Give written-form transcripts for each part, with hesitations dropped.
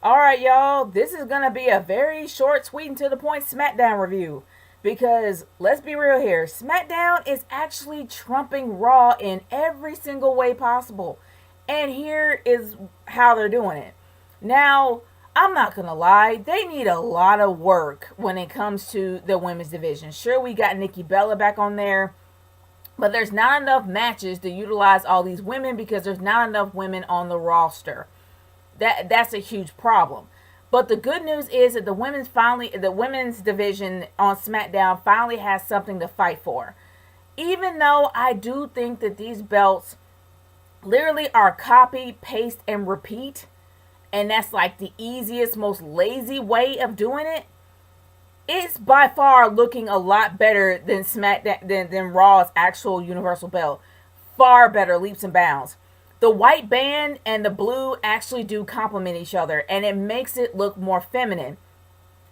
Alright, y'all, this is gonna be a very short, sweet, and to the point SmackDown review. Because, let's be real here, SmackDown is actually trumping Raw in every single way possible. And here is how they're doing it. Now, I'm not gonna lie, they need a lot of work when it comes to the women's division. Sure, we got Nikki Bella back on there, but there's not enough matches to utilize all these women because there's not enough women on the roster. That's a huge problem. But the good news is that the women's division on SmackDown finally has something to fight for. Even though I do think that these belts literally are copy, paste, and repeat, and that's like the easiest, most lazy way of doing it, it's by far looking a lot better than SmackDown than Raw's actual Universal Belt. Far better, leaps and bounds. The white band and the blue actually do complement each other, and it makes it look more feminine.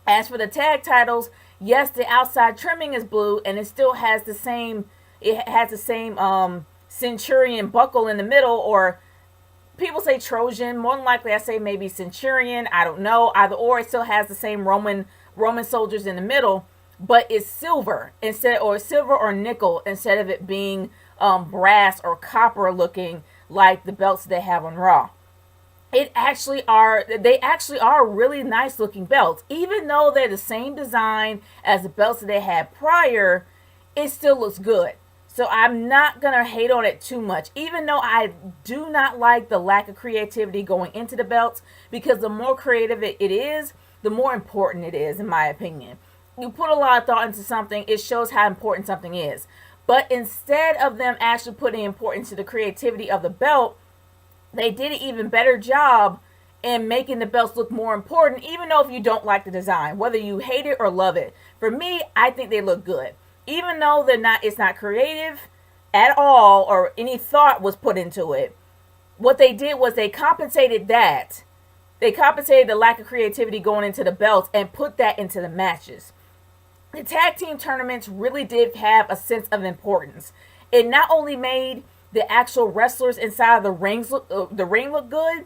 As for the tag titles, yes, the outside trimming is blue, and it still has the same. It has the same Centurion buckle in the middle, or people say Trojan. More than likely, I say maybe Centurion. I don't know. Either or, it still has the same Roman soldiers in the middle, but it's silver instead, or silver or nickel instead of it being brass or copper looking like the belts they have on Raw. They actually are really nice looking belts. Even though they're the same design as the belts that they had prior, it still looks good. So I'm not gonna hate on it too much, even though I do not like the lack of creativity going into the belts, because the more creative it is, the more important it is, in my opinion. You put a lot of thought into something, it shows how important something is. But instead of them actually putting importance to the creativity of the belt, they did an even better job in making the belts look more important, even though if you don't like the design, whether you hate it or love it. For me, I think they look good. Even though it's not creative at all, or any thought was put into it. What they did was they compensated that. They compensated the lack of creativity going into the belts and put that into the matches. The tag team tournaments really did have a sense of importance. It not only made the actual wrestlers inside of the ring look good,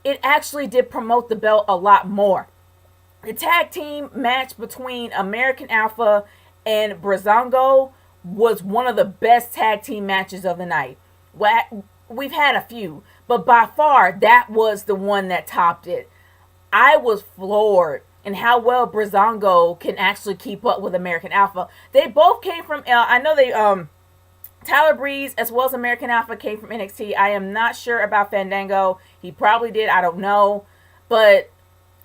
it actually did promote the belt a lot more. The tag team match between American Alpha and Brazongo was one of the best tag team matches of the night. We've had a few, but by far that was the one that topped it. I was floored in how well Brazongo can actually keep up with American Alpha. They both came from I know they Tyler Breeze as well as American Alpha came from NXT. I am not sure about Fandango. He probably did. I don't know. But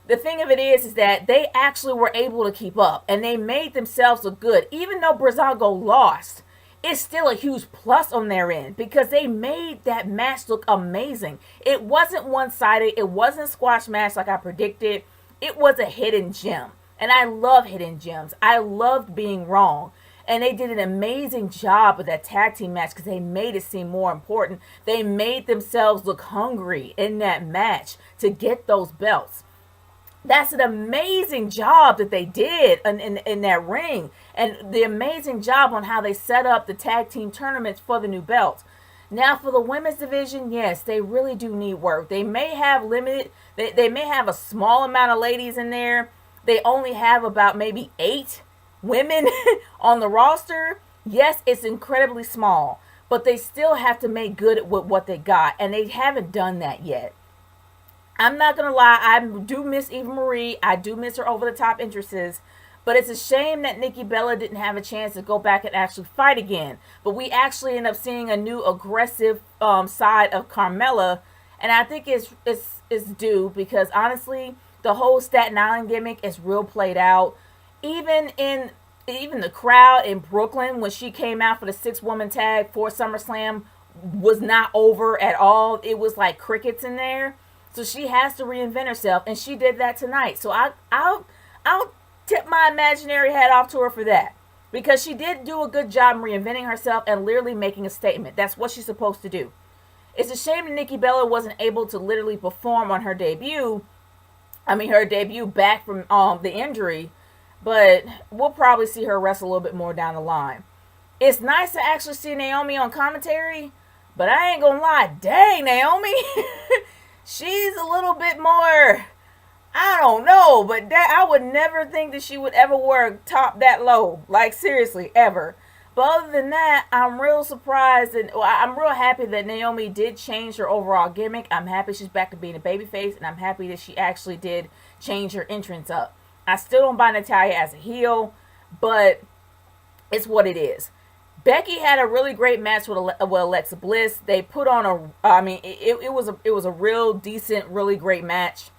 the thing of it is that they actually were able to keep up, and they made themselves look good. Even though Brazongo lost, it's still a huge plus on their end because they made that match look amazing. It wasn't one-sided. It wasn't a squash match like I predicted. It was a hidden gem. And I love hidden gems. I loved being wrong. And they did an amazing job with that tag team match because they made it seem more important. They made themselves look hungry in that match to get those belts. That's an amazing job that they did in that ring. And the amazing job on how they set up the tag team tournaments for the new belts. Now for the women's division, yes, they really do need work. They may have they may have a small amount of ladies in there. They only have about maybe 8 women on the roster. Yes, it's incredibly small, but they still have to make good with what they got, and they haven't done that yet. I'm not gonna lie, I do miss Eva Marie. I do miss her over the top entrances. But it's a shame that Nikki Bella didn't have a chance to go back and actually fight again. But we actually end up seeing a new aggressive side of Carmella, and I think it's due because honestly, the whole Staten Island gimmick is real played out. Even the crowd in Brooklyn when she came out for the 6-woman tag for SummerSlam was not over at all. It was like crickets in there. So she has to reinvent herself, and she did that tonight. So I'll tip my imaginary hat off to her for that, because she did do a good job reinventing herself and literally making a statement. That's what she's supposed to do. It's a shame that Nikki Bella wasn't able to literally perform on her debut. Her debut back from the injury, but we'll probably see her wrestle a little bit more down the line. It's nice to actually see Naomi on commentary, but I ain't gonna lie, dang Naomi. She's a little bit more I don't know, but that I would never think that she would ever wear a top that low. Like seriously, ever. But other than that, I'm real surprised and well, I'm real happy that Naomi did change her overall gimmick. I'm happy she's back to being a babyface, and I'm happy that she actually did change her entrance up. I still don't buy Natalya as a heel, but it's what it is. Becky had a really great match with Alexa Bliss. They put on it was a real decent, really great match.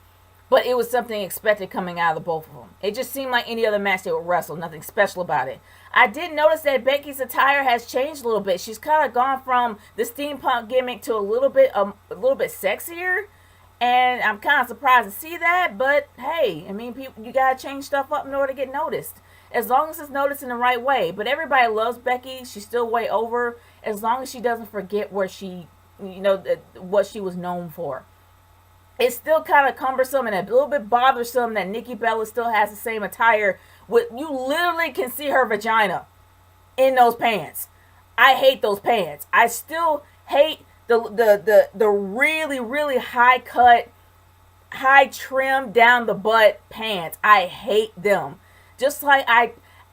But it was something expected coming out of the both of them. It just seemed like any other match they would wrestle. Nothing special about it. I did notice that Becky's attire has changed a little bit. She's kind of gone from the steampunk gimmick to a little bit sexier. And I'm kind of surprised to see that. But hey, I mean, people, you got to change stuff up in order to get noticed. As long as it's noticed in the right way. But everybody loves Becky. She's still way over. As long as she doesn't forget where what she was known for. It's still kind of cumbersome and a little bit bothersome that Nikki Bella still has the same attire. You literally can see her vagina in those pants. I hate those pants. I still hate the really, really high cut, high trim down the butt pants. I hate them. Just like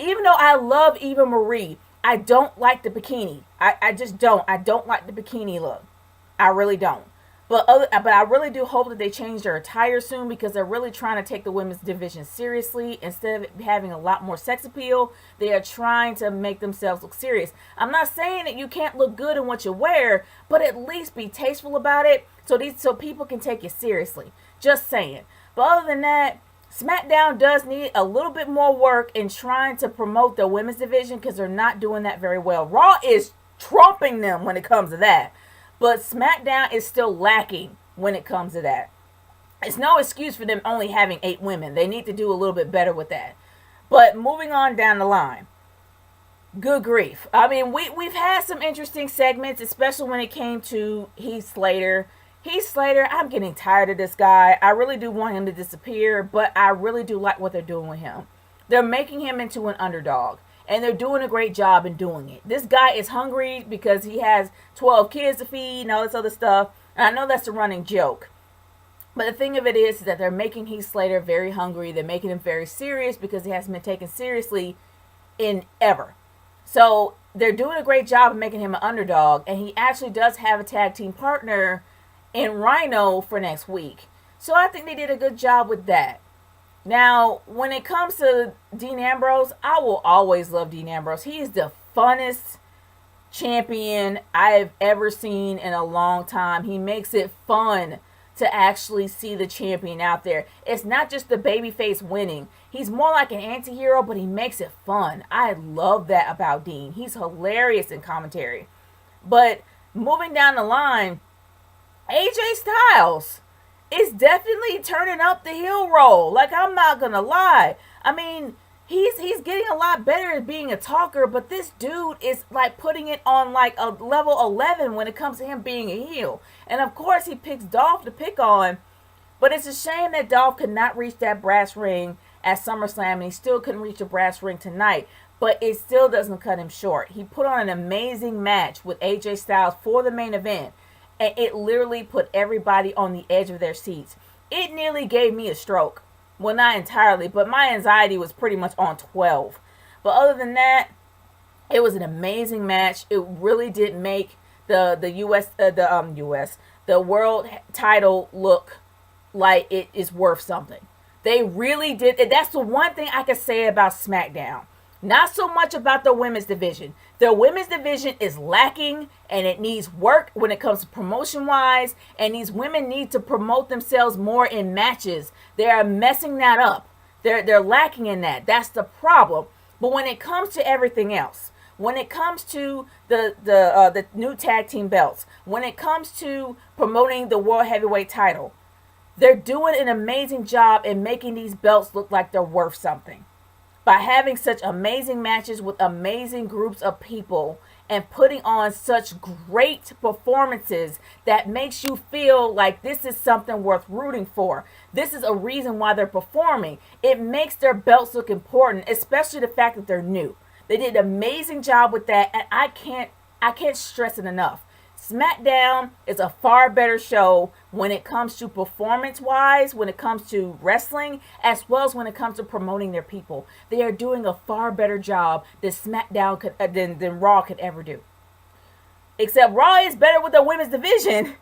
even though I love Eva Marie, I don't like the bikini. I just don't. I don't like the bikini look. I really don't. But I really do hope that they change their attire soon because they're really trying to take the women's division seriously. Instead of having a lot more sex appeal, they are trying to make themselves look serious. I'm not saying that you can't look good in what you wear, but at least be tasteful about it so people can take you seriously. Just saying. But other than that, SmackDown does need a little bit more work in trying to promote the women's division because they're not doing that very well. Raw is trumping them when it comes to that. But SmackDown is still lacking when it comes to that. It's no excuse for them only having 8 women. They need to do a little bit better with that. But moving on down the line. Good grief. I mean, we've had some interesting segments, especially when it came to Heath Slater. Heath Slater, I'm getting tired of this guy. I really do want him to disappear, but I really do like what they're doing with him. They're making him into an underdog. And they're doing a great job in doing it. This guy is hungry because he has 12 kids to feed and all this other stuff. And I know that's a running joke. But the thing of it is that they're making Heath Slater very hungry. They're making him very serious because he hasn't been taken seriously in ever. So they're doing a great job of making him an underdog. And he actually does have a tag team partner in Rhino for next week. So I think they did a good job with that. Now, when it comes to Dean Ambrose, I will always love Dean Ambrose. He is the funnest champion I've ever seen in a long time. He makes it fun to actually see the champion out there. It's not just the babyface winning. He's more like an anti-hero, but he makes it fun. I love that about Dean. He's hilarious in commentary. But moving down the line, AJ Styles is definitely turning up the heel roll. Like, I'm not gonna lie. I mean, he's getting a lot better at being a talker, but this dude is like putting it on like a level 11 when it comes to him being a heel. And of course he picks Dolph to pick on, but it's a shame that Dolph could not reach that brass ring at SummerSlam, and he still couldn't reach a brass ring tonight. But it still doesn't cut him short. He put on an amazing match with AJ Styles for the main event. And it literally put everybody on the edge of their seats. It nearly gave me a stroke. Well, not entirely, but my anxiety was pretty much on 12. But other than that, it was an amazing match. It really did make the world title look like it is worth something. They really did. That's the one thing I could say about SmackDown. Not so much about the women's division. The women's division is lacking and it needs work when it comes to promotion-wise. And these women need to promote themselves more in matches. They are messing that up. They're lacking in that. That's the problem. But when it comes to everything else, when it comes to the new tag team belts, when it comes to promoting the World Heavyweight title, they're doing an amazing job in making these belts look like they're worth something. By having such amazing matches with amazing groups of people and putting on such great performances that makes you feel like this is something worth rooting for. This is a reason why they're performing. It makes their belts look important, especially the fact that they're new. They did an amazing job with that, and I can't stress it enough. SmackDown is a far better show when it comes to performance-wise, when it comes to wrestling, as well as when it comes to promoting their people. They are doing a far better job than SmackDown could, than Raw could ever do. Except Raw is better with the women's division,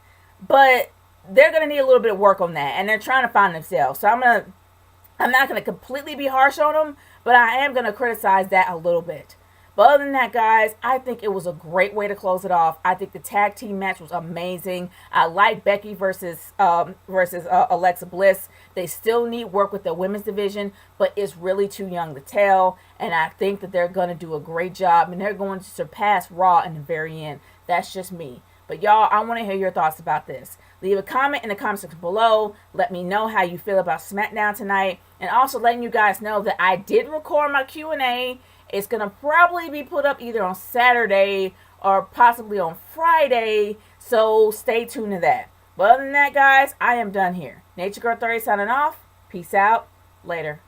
but they're gonna need a little bit of work on that, and they're trying to find themselves. So I'm not gonna completely be harsh on them, but I am gonna criticize that a little bit. But other than that, guys, I think it was a great way to close it off. I think the tag team match was amazing. I like Becky versus Alexa Bliss. They still need work with the women's division, but it's really too young to tell. And I think that they're going to do a great job, and they're going to surpass Raw in the very end. That's just me. But y'all, I want to hear your thoughts about this. Leave a comment in the comment section below. Let me know how you feel about SmackDown tonight. And also letting you guys know that I did record my Q&A. It's going to probably be put up either on Saturday or possibly on Friday. So stay tuned to that. But other than that, guys, I am done here. Nature Girl 30 signing off. Peace out. Later.